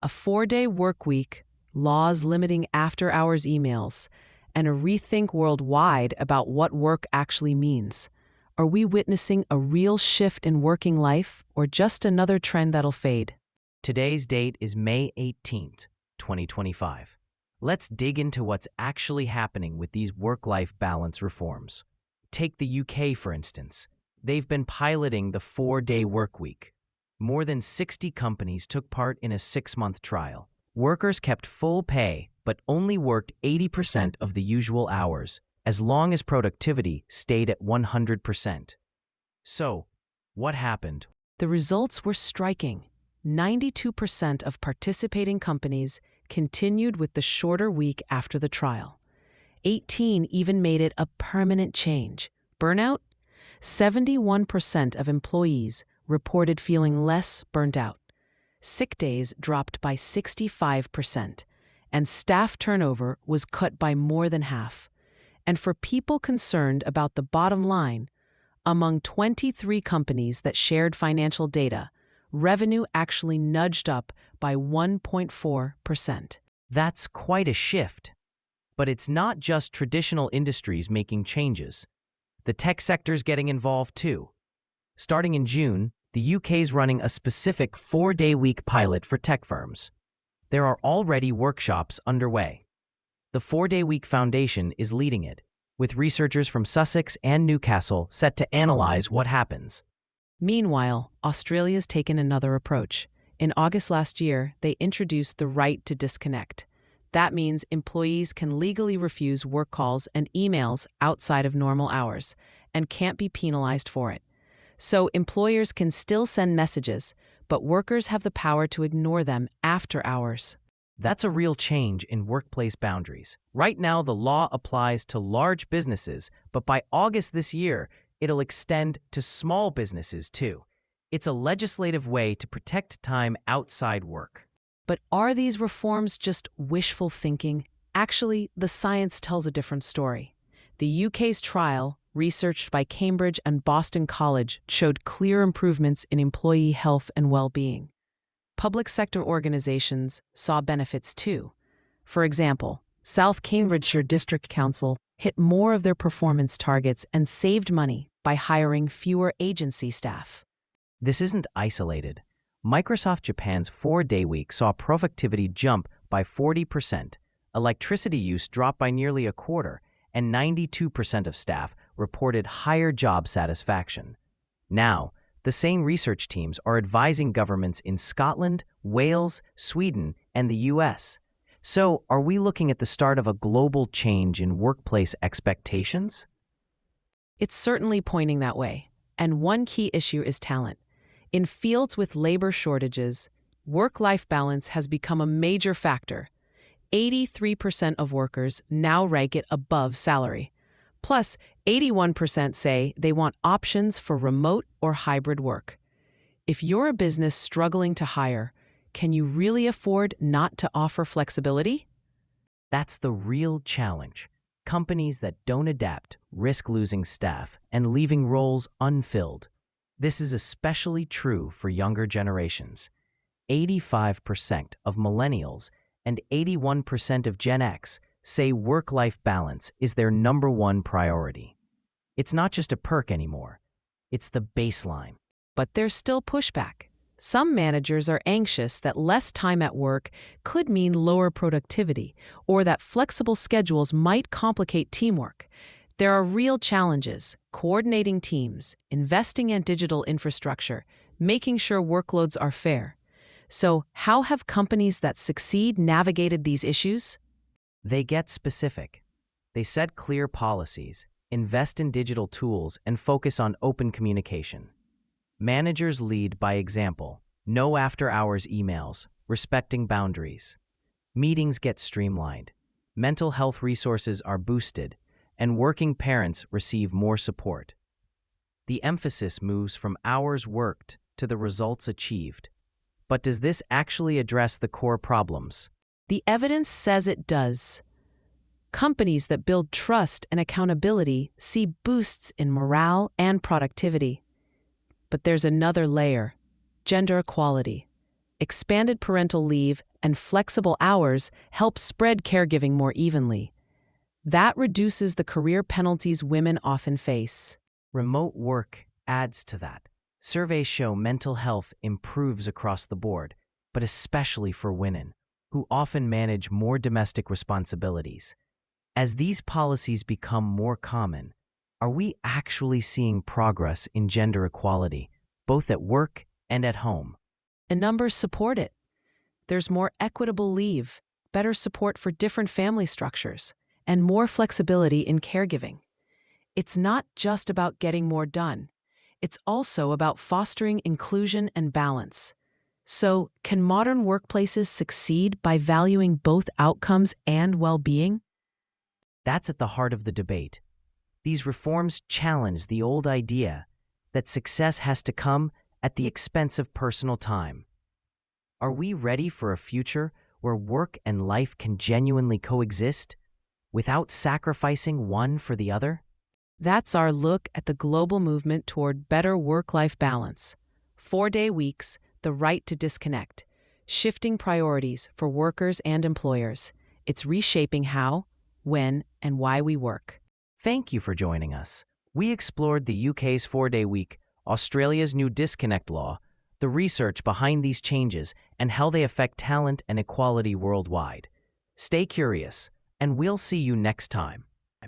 A 4-day work week, laws limiting after-hours emails, and a rethink worldwide about what work actually means. Are we witnessing a real shift in working life or just another trend that'll fade? Today's date is May 18th, 2025. Let's dig into what's actually happening with these work-life balance reforms. Take the UK, for instance. They've been piloting the 4-day work week. More than 60 companies took part in a 6-month trial. Workers kept full pay, but only worked 80% of the usual hours, as long as productivity stayed at 100%. So, what happened? The results were striking. 92% of participating companies continued with the shorter week after the trial. 18 even made it a permanent change. Burnout? 71% of employees reported feeling less burnt out. Sick days dropped by 65%, and staff turnover was cut by more than half. And for people concerned about the bottom line, among 23 companies that shared financial data, revenue actually nudged up by 1.4%. That's quite a shift. But it's not just traditional industries making changes. The tech sector's getting involved too. Starting in June, the UK's running a specific 4-day week pilot for tech firms. There are already workshops underway. The 4-day week Foundation is leading it, with researchers from Sussex and Newcastle set to analyze what happens. Meanwhile, Australia's taken another approach. In August last year, they introduced the right to disconnect. That means employees can legally refuse work calls and emails outside of normal hours and can't be penalized for it. So employers can still send messages, but workers have the power to ignore them after hours. That's a real change in workplace boundaries. Right now, the law applies to large businesses, but by August this year, it'll extend to small businesses too. It's a legislative way to protect time outside work. But are these reforms just wishful thinking? Actually, the science tells a different story. The UK's trial, researched by Cambridge and Boston College, showed clear improvements in employee health and well-being. Public sector organizations saw benefits too. For example, South Cambridgeshire District Council hit more of their performance targets and saved money by hiring fewer agency staff. This isn't isolated. Microsoft Japan's 4-day week saw productivity jump by 40%, electricity use drop by nearly a quarter, and 92% of staff reported higher job satisfaction. Now, the same research teams are advising governments in Scotland, Wales, Sweden, and the US. So, are we looking at the start of a global change in workplace expectations? It's certainly pointing that way. And one key issue is talent. In fields with labor shortages, work-life balance has become a major factor. 83% of workers now rank it above salary. Plus, 81% say they want options for remote or hybrid work. If you're a business struggling to hire, can you really afford not to offer flexibility? That's the real challenge. Companies that don't adapt risk losing staff and leaving roles unfilled. This is especially true for younger generations. 85% of millennials and 81% of Gen X say work-life balance is their number one priority. It's not just a perk anymore. It's the baseline. But there's still pushback. Some managers are anxious that less time at work could mean lower productivity, or that flexible schedules might complicate teamwork. There are real challenges: coordinating teams, investing in digital infrastructure, making sure workloads are fair. So, how have companies that succeed navigated these issues? They get specific. They set clear policies, invest in digital tools, and focus on open communication. Managers lead by example. No after-hours emails, respecting boundaries. Meetings get streamlined. Mental health resources are boosted, and working parents receive more support. The emphasis moves from hours worked to the results achieved. But does this actually address the core problems? The evidence says it does. Companies that build trust and accountability see boosts in morale and productivity. But there's another layer: gender equality. Expanded parental leave and flexible hours help spread caregiving more evenly. That reduces the career penalties women often face. Remote work adds to that. Surveys show mental health improves across the board, but especially for women, who often manage more domestic responsibilities. As these policies become more common, are we actually seeing progress in gender equality, both at work and at home? And numbers support it. There's more equitable leave, better support for different family structures, and more flexibility in caregiving. It's not just about getting more done. It's also about fostering inclusion and balance. So, can modern workplaces succeed by valuing both outcomes and well-being? That's at the heart of the debate. These reforms challenge the old idea that success has to come at the expense of personal time. Are we ready for a future where work and life can genuinely coexist without sacrificing one for the other? That's our look at the global movement toward better work-life balance. 4-day weeks, the right to disconnect, shifting priorities for workers and employers. It's reshaping how, when, and why we work. Thank you for joining us. We explored the UK's 4-day week, Australia's new disconnect law, the research behind these changes, and how they affect talent and equality worldwide. Stay curious, and we'll see you next time.